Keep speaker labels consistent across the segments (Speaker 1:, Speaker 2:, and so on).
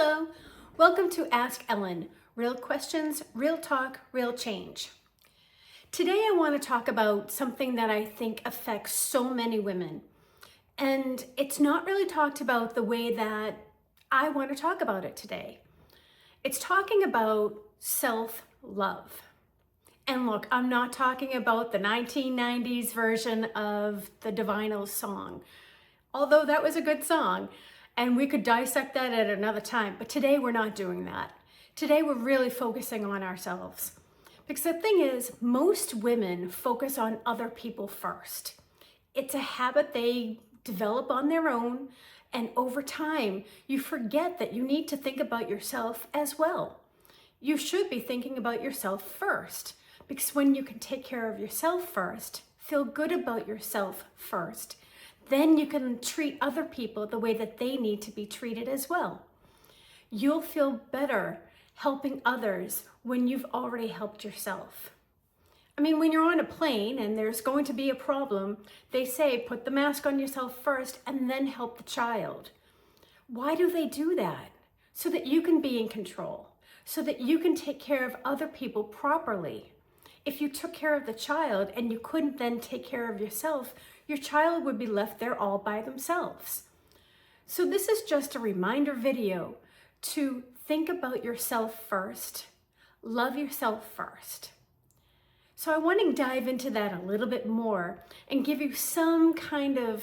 Speaker 1: Hello, welcome to Ask Ellen, real questions, real talk, real change. Today I want to talk about something that I think affects so many women, and it's not really talked about the way that I want to talk about it today. It's talking about self-love. And look, I'm not talking about the 1990s version of the Divinals song, although that was a good song. And we could dissect that at another time. But today we're not doing that. Today we're really focusing on ourselves. Because the thing is, most women focus on other people first. It's a habit they develop on their own. And over time, you forget that you need to think about yourself as well. You should be thinking about yourself first. Because when you can take care of yourself first, feel good about yourself first, then you can treat other people the way that they need to be treated as well. You'll feel better helping others when you've already helped yourself. I mean, when you're on a plane and there's going to be a problem, they say put the mask on yourself first and then help the child. Why do they do that? So that you can be in control, so that you can take care of other people properly. If you took care of the child and you couldn't then take care of yourself, your child would be left there all by themselves. So this is just a reminder video to think about yourself first, love yourself first. So I want to dive into that a little bit more and give you some kind of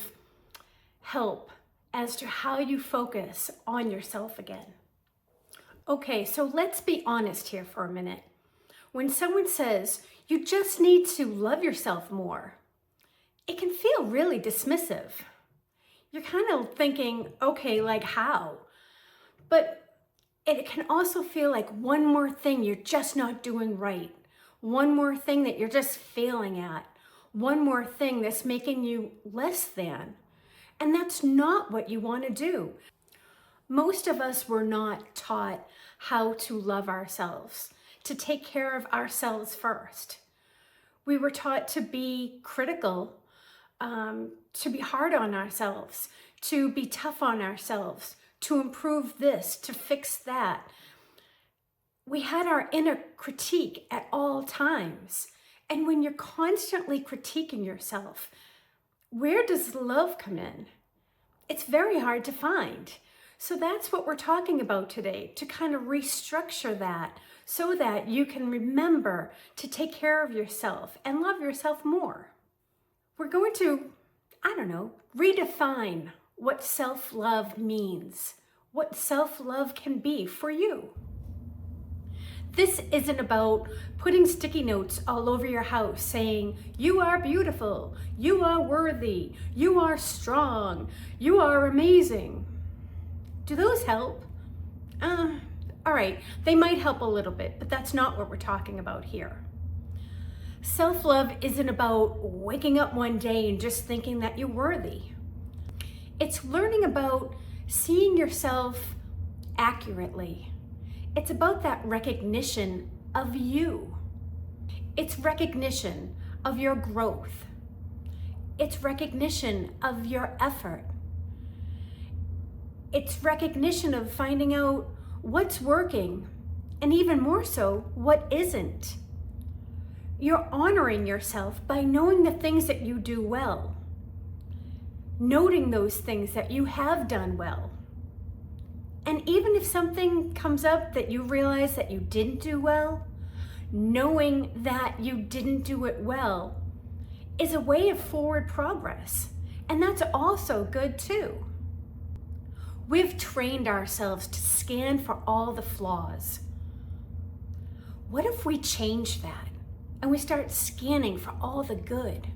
Speaker 1: help as to how you focus on yourself again. Okay, so let's be honest here for a minute. When someone says, you just need to love yourself more, it can feel really dismissive. You're kind of thinking, okay, like how? But it can also feel like one more thing you're just not doing right. One more thing that you're just failing at. One more thing that's making you less than. And that's not what you want to do. Most of us were not taught how to love ourselves, to take care of ourselves first. We were taught to be critical, to be hard on ourselves, to be tough on ourselves, to improve this, to fix that. We had our inner critique at all times. And when you're constantly critiquing yourself, where does love come in? It's very hard to find. So that's what we're talking about today, to kind of restructure that so that you can remember to take care of yourself and love yourself more. We're going to, redefine what self-love means, what self-love can be for you. This isn't about putting sticky notes all over your house saying, you are beautiful, you are worthy, you are strong, you are amazing. Do those help? All right, they might help a little bit, but that's not what we're talking about here. Self-love isn't about waking up one day and just thinking that you're worthy. It's learning about seeing yourself accurately. It's about that recognition of you. It's recognition of your growth. It's recognition of your effort. It's recognition of finding out what's working, and even more so, what isn't. You're honoring yourself by knowing the things that you do well, noting those things that you have done well. And even if something comes up that you realize that you didn't do well, knowing that you didn't do it well is a way of forward progress. And that's also good too. We've trained ourselves to scan for all the flaws. What if we change that and we start scanning for all the good?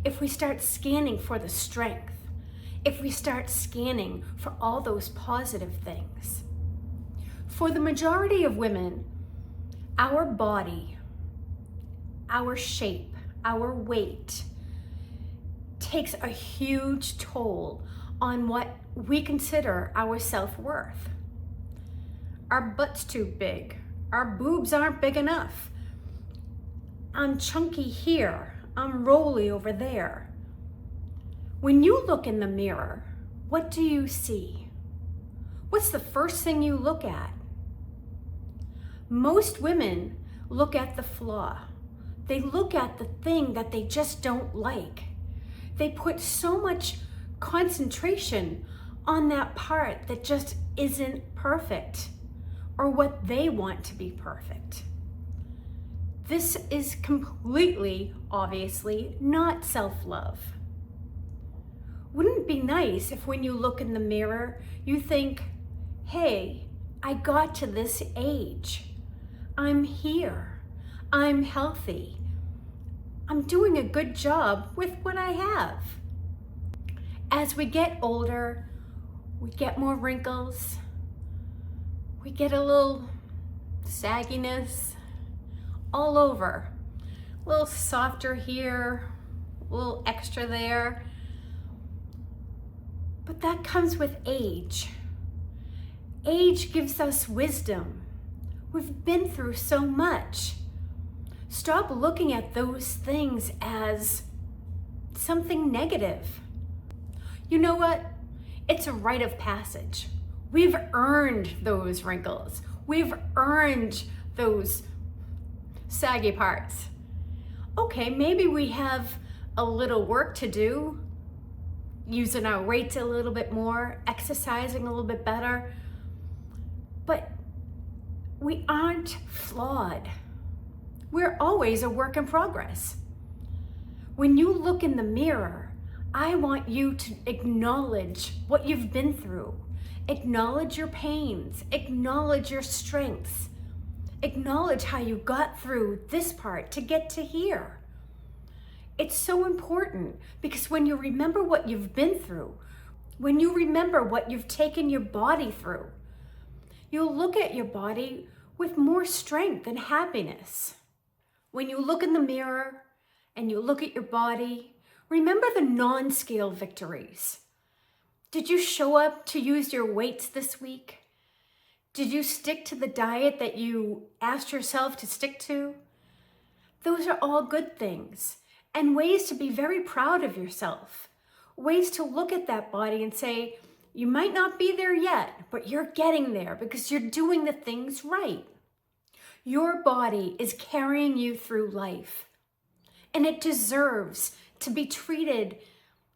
Speaker 1: If we start scanning for the strength, if we start scanning for all those positive things. For the majority of women, our body, our shape, our weight takes a huge toll on what we consider our self-worth. Our butt's too big. Our boobs aren't big enough. I'm chunky here. I'm rolly over there. When you look in the mirror, what do you see? what's the first thing you look at? Most women look at the flaw. They look at the thing that they just don't like. They put so much concentration on that part that just isn't perfect, or what they want to be perfect. This is completely, obviously, not self-love. Wouldn't it be nice if when you look in the mirror, you think, hey, I got to this age. I'm here. I'm healthy. I'm doing a good job with what I have. As we get older, we get more wrinkles. We get a little sagginess all over. A little softer here, a little extra there. But that comes with age. Age gives us wisdom. We've been through so much. Stop looking at those things as something negative. You know what? It's a rite of passage. We've earned those wrinkles. We've earned those saggy parts. Okay, maybe we have a little work to do, using our weights a little bit more, exercising a little bit better, but we aren't flawed. We're always a work in progress. When you look in the mirror, I want you to acknowledge what you've been through. Acknowledge your pains, acknowledge your strengths, acknowledge how you got through this part to get to here. It's so important because when you remember what you've been through, when you remember what you've taken your body through, you'll look at your body with more strength and happiness. When you look in the mirror and you look at your body, remember the non-scale victories. Did you show up to use your weights this week? Did you stick to the diet that you asked yourself to stick to? Those are all good things and ways to be very proud of yourself. Ways to look at that body and say, you might not be there yet, but you're getting there because you're doing the things right. Your body is carrying you through life, and it deserves to be treated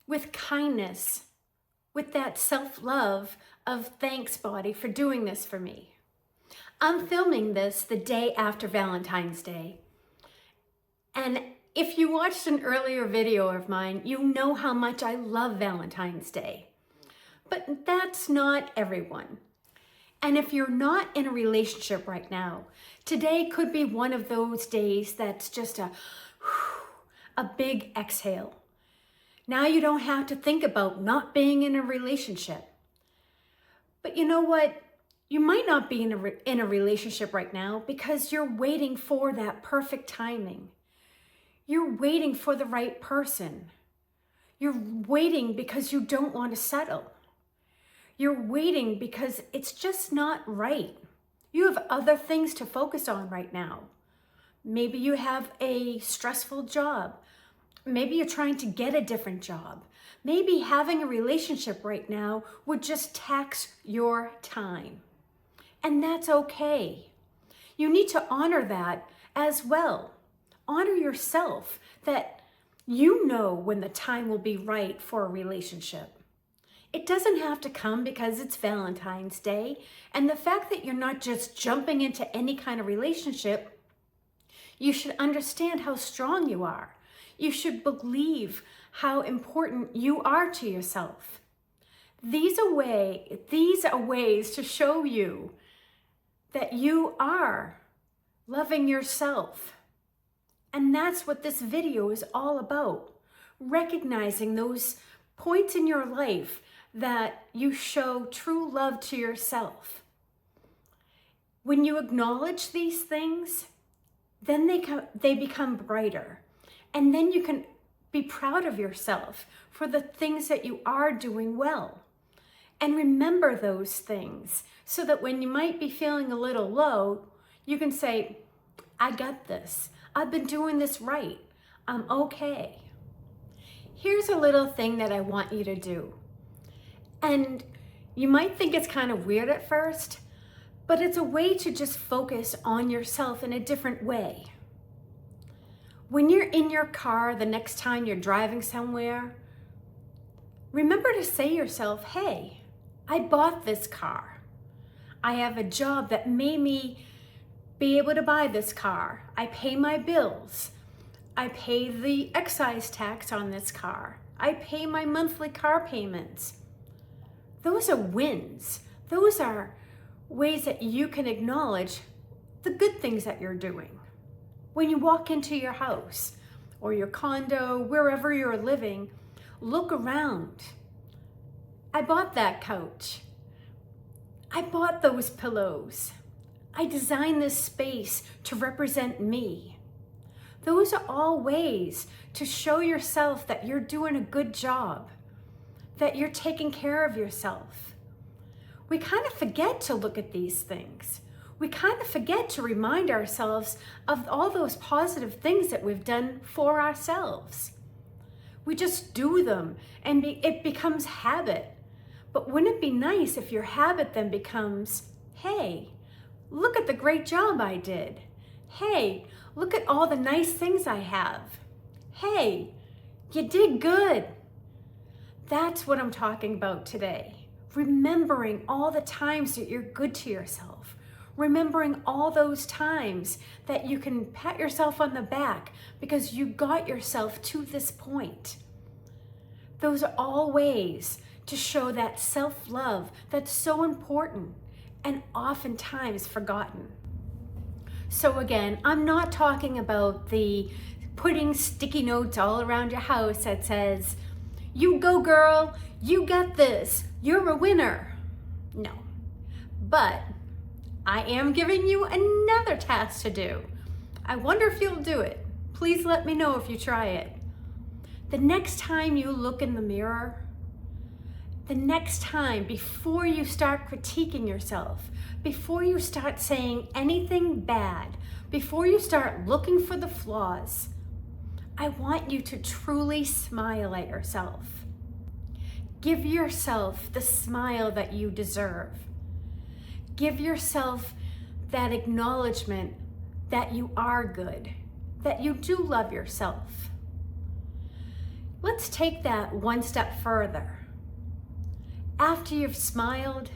Speaker 1: with kindness, with that self-love of thanks, body, for doing this for me. I'm filming this the day after Valentine's Day. And if you watched an earlier video of mine, you know how much I love Valentine's Day. But that's not everyone. And if you're not in a relationship right now, today could be one of those days that's just a big exhale. Now you don't have to think about not being in a relationship. But you know what? You might not be in a relationship right now because you're waiting for that perfect timing. You're waiting for the right person. You're waiting because you don't want to settle. You're waiting because it's just not right. You have other things to focus on right now. Maybe you have a stressful job. Maybe you're trying to get a different job. Maybe having a relationship right now would just tax your time. And that's okay. You need to honor that as well. Honor yourself that you know when the time will be right for a relationship. It doesn't have to come because it's Valentine's Day. And the fact that you're not just jumping into any kind of relationship, you should understand how strong you are. You should believe how important you are to yourself. These are ways to show you that you are loving yourself. And that's what this video is all about. Recognizing those points in your life that you show true love to yourself. When you acknowledge these things, then they become brighter. And then you can be proud of yourself for the things that you are doing well. And remember those things so that when you might be feeling a little low, you can say, I got this. I've been doing this right. I'm okay. Here's a little thing that I want you to do. And You might think it's kind of weird at first, but it's a way to just focus on yourself in a different way. When you're in your car the next time you're driving somewhere, remember to say to yourself, hey, I bought this car. I have a job that made me be able to buy this car. I pay my bills. I pay the excise tax on this car. I pay my monthly car payments. Those are wins. Those are ways that you can acknowledge the good things that you're doing. When you walk into your house or your condo, wherever you're living, look around. I bought that couch. I bought those pillows. I designed this space to represent me. Those are all ways to show yourself that you're doing a good job, that you're taking care of yourself. We kind of forget to look at these things. We kind of forget to remind ourselves of all those positive things that we've done for ourselves. We just do them and it becomes habit. But wouldn't it be nice if your habit then becomes, hey, look at the great job I did. Hey, look at all the nice things I have. Hey, you did good. That's what I'm talking about today. Remembering all the times that you're good to yourself. Remembering all those times that you can pat yourself on the back because you got yourself to this point. Those are all ways to show that self-love that's so important and oftentimes forgotten. So again, I'm not talking about the putting sticky notes all around your house that says, you go girl, you got this, you're a winner. No, but I am giving you another task to do. I wonder if you'll do it. Please let me know if you try it. The next time you look in the mirror, the next time before you start critiquing yourself, before you start saying anything bad, before you start looking for the flaws, I want you to truly smile at yourself. Give yourself the smile that you deserve. Give yourself that acknowledgement that you are good, that you do love yourself. Let's take that one step further. After you've smiled,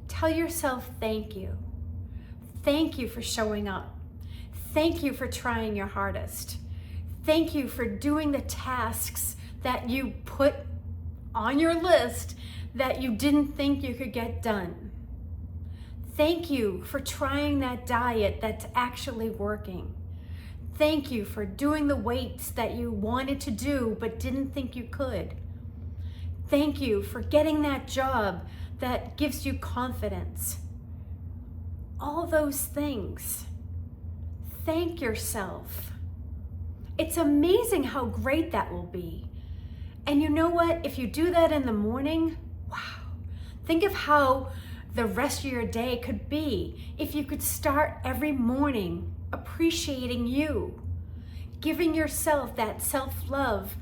Speaker 1: tell yourself thank you. Thank you for showing up. Thank you for trying your hardest. Thank you for doing the tasks that you put on your list that you didn't think you could get done. Thank you for trying that diet that's actually working. Thank you for doing the weights that you wanted to do but didn't think you could. Thank you for getting that job that gives you confidence. All those things. Thank yourself. It's amazing how great that will be. And you know what? If you do that in the morning, wow. Think of how the rest of your day could be if you could start every morning appreciating you, giving yourself that self-love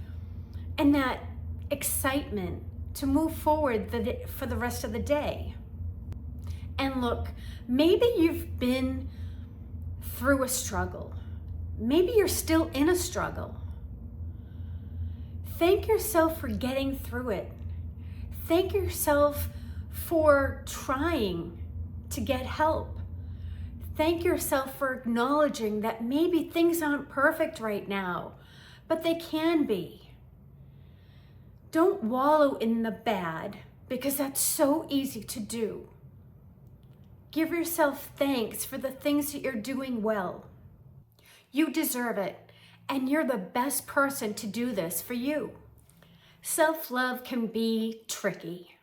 Speaker 1: and that excitement to move forward for the rest of the day. And look, maybe you've been through a struggle. Maybe you're still in a struggle. Thank yourself for getting through it. Thank yourself for trying to get help. Thank yourself for acknowledging that maybe things aren't perfect right now, but they can be. Don't wallow in the bad because that's so easy to do. Give yourself thanks for the things that you're doing well. You deserve it, and you're the best person to do this for you. Self-love can be tricky.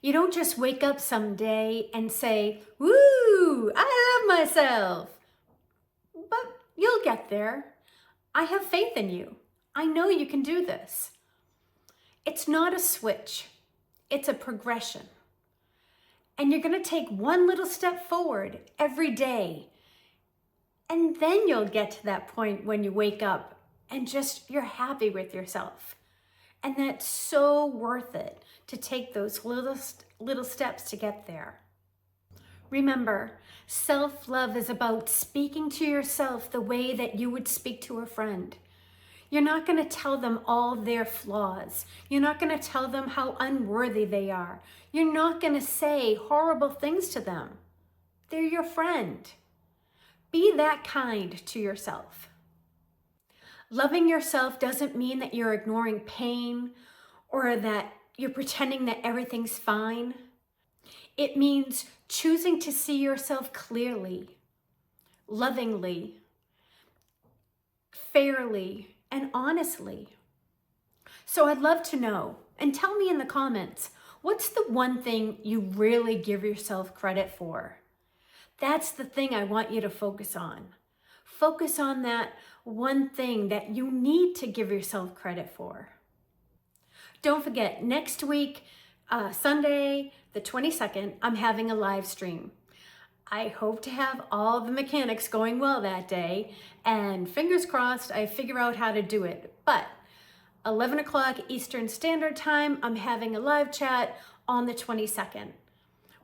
Speaker 1: You don't just wake up someday and say, woo, I love myself. But you'll get there. I have faith in you. I know you can do this. It's not a switch. It's a progression. And you're going to take one little step forward every day. And then you'll get to that point when you wake up and just you're happy with yourself. And that's so worth it to take those little steps to get there. Remember, self-love is about speaking to yourself the way that you would speak to a friend. You're not going to tell them all their flaws. You're not going to tell them how unworthy they are. You're not going to say horrible things to them. They're your friend. Be that kind to yourself. Loving yourself doesn't mean that you're ignoring pain or that you're pretending that everything's fine. It means choosing to see yourself clearly, lovingly, fairly, and honestly. So I'd love to know, and tell me in the comments, what's the one thing you really give yourself credit for? That's the thing I want you to focus on. Focus on that one thing that you need to give yourself credit for. Don't forget, next week, Sunday, the 22nd, I'm having a live stream. I hope to have all the mechanics going well that day, and fingers crossed I figure out how to do it. But 11 o'clock Eastern Standard Time, I'm having a live chat on the 22nd.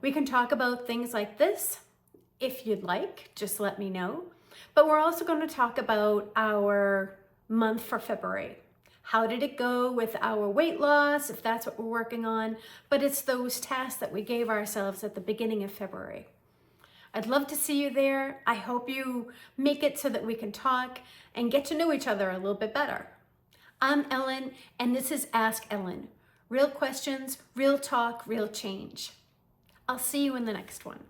Speaker 1: We can talk about things like this. If you'd like, just let me know. But we're also going to talk about our month for February. How did it go with our weight loss, if that's what we're working on? But it's those tasks that we gave ourselves at the beginning of February. I'd love to see you there. I hope you make it so that we can talk and get to know each other a little bit better. I'm Ellen, and this is Ask Ellen. Real questions, real talk, real change. I'll see you in the next one.